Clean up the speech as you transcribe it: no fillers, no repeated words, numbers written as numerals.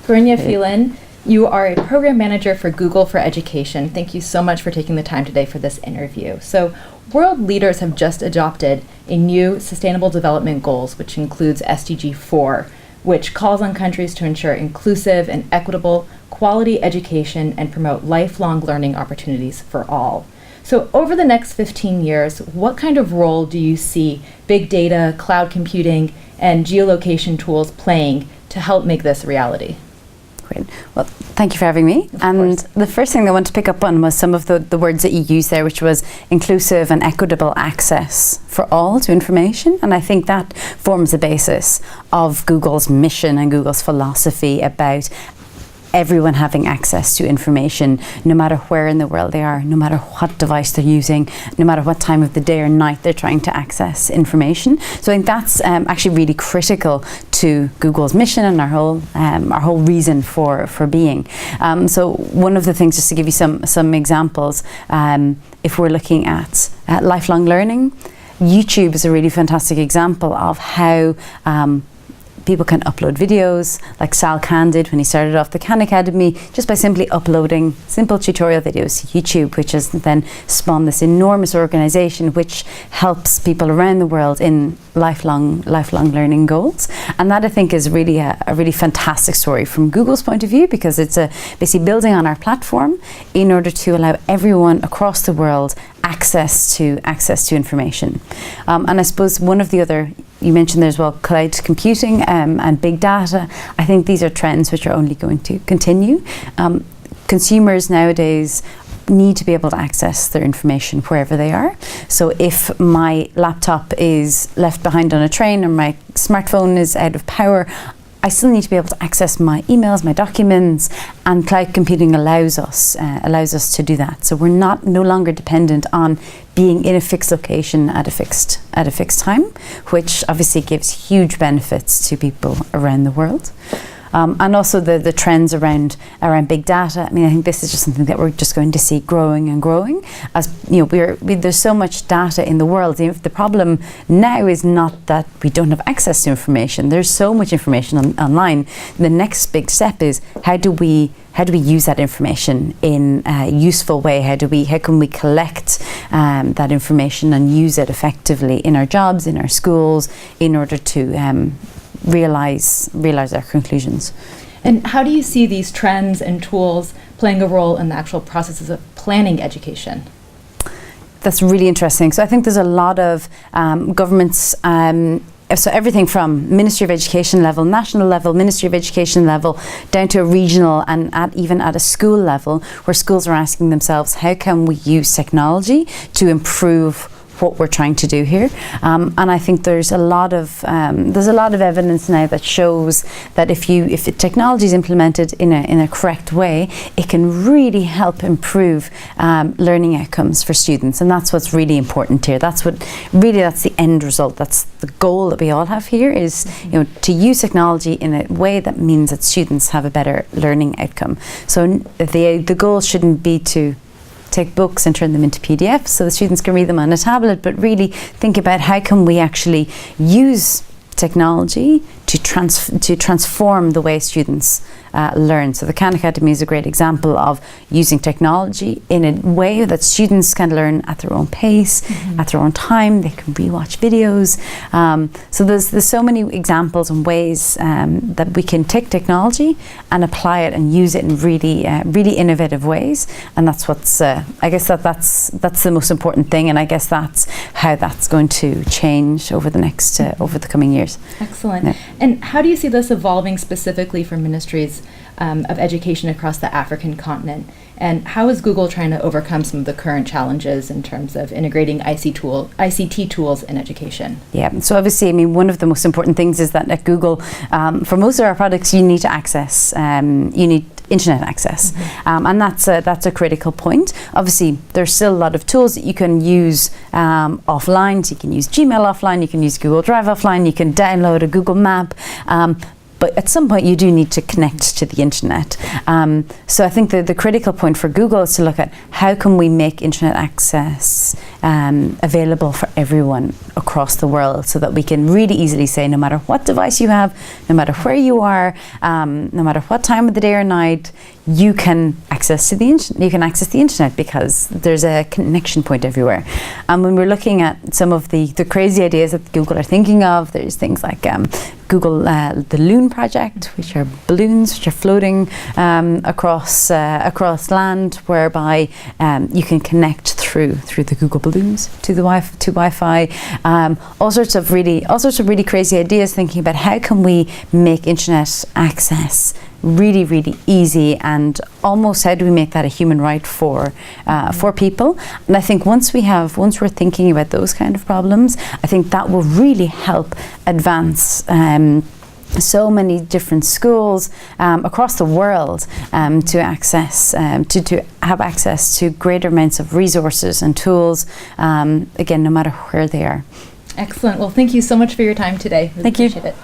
Grainne Phelan, you are a program manager for Google for Education. Thank you so much for taking the time today for this interview. So, world leaders have just adopted a new Sustainable Development Goals, which includes SDG 4, which calls on countries to ensure inclusive and equitable quality education and promote lifelong learning opportunities for all. So over the next 15 years, what kind of role do you see big data, cloud computing, and geolocation tools playing to help make this a reality? Great. Well, thank you for having me. And the first thing I want to pick up on was some of the words that you used there, which was inclusive and equitable access for all to information. And I think that forms the basis of Google's mission and Google's philosophy about everyone having access to information, no matter where in the world they are, no matter what device they're using, no matter what time of the day or night they're trying to access information. So I think that's actually really critical to Google's mission and our whole reason for being. So one of the things, just to give you some examples, if we're looking at lifelong learning, YouTube is a really fantastic example of how people can upload videos, like Sal Khan did when he started off the Khan Academy, just by simply uploading simple tutorial videos to YouTube, which has then spawned this enormous organization which helps people around the world in lifelong learning goals. And that, I think, is really a really fantastic story from Google's point of view, because it's basically building on our platform in order to allow everyone across the world access to information. And I suppose one of the other, you mentioned there as well, cloud computing and big data. I think these are trends which are only going to continue. Consumers nowadays need to be able to access their information wherever they are. So if my laptop is left behind on a train or my smartphone is out of power, I still need to be able to access my emails, my documents, and cloud computing allows us to do that. So we're no longer dependent on being in a fixed location at a fixed time, which obviously gives huge benefits to people around the world. And also the trends around big data. I mean, I think this is just something that we're just going to see growing and growing. As you know, there's so much data in the world. The problem now is not that we don't have access to information. There's so much information online. The next big step is how do we use that information in a useful way? How can we collect that information and use it effectively in our jobs, in our schools, in order to realize our conclusions. And how do you see these trends and tools playing a role in the actual processes of planning education? That's really interesting. So I think there's a lot of governments, so everything from Ministry of Education level, national level, Ministry of Education level, down to a regional and even at a school level, where schools are asking themselves, how can we use technology to improve what we're trying to do here, and I think there's a lot of evidence now that shows that if technology is implemented in a correct way, it can really help improve learning outcomes for students, and that's what's really important here. That's the end result. That's the goal that we all have here, is to use technology in a way that means that students have a better learning outcome. So the goal shouldn't be to take books and turn them into PDFs so the students can read them on a tablet, but really think about how can we actually use technology to transform the way students learn. So the Khan Academy is a great example of using technology in a way that students can learn at their own pace, at their own time. They can rewatch videos. So there's so many examples and ways that we can take technology and apply it and use it in really innovative ways. And that's what's I guess that's the most important thing. And I guess that's how that's going to change over the coming years. Excellent. Yeah. And how do you see this evolving specifically for ministries of education across the African continent? And how is Google trying to overcome some of the current challenges in terms of integrating ICT tools in education? Yeah, so obviously, I mean, one of the most important things is that at Google, for most of our products, you need to access, you need internet access, and that's a critical point. Obviously, there's still a lot of tools that you can use offline. So you can use Gmail offline, you can use Google Drive offline, you can download a Google Map. but at some point you do need to connect to the internet. So I think the critical point for Google is to look at how can we make internet access available for everyone across the world, so that we can really easily say, no matter what device you have, no matter where you are, no matter what time of the day or night, you can access the internet because there's a connection point everywhere. And when we're looking at some of the crazy ideas that Google are thinking of, there's things like Google the Loon project, which are balloons which are floating across land, whereby you can connect through the Google balloons to Wi-Fi. All sorts of really crazy ideas, thinking about how can we make internet access really, really easy, and almost how do we make that a human right for people. And I think once we're thinking about those kind of problems, I think that will really help advance so many different schools across the world to have access to greater amounts of resources and tools, again, no matter where they are. Excellent. Well, thank you so much for your time today. Really Thank you. Appreciate it.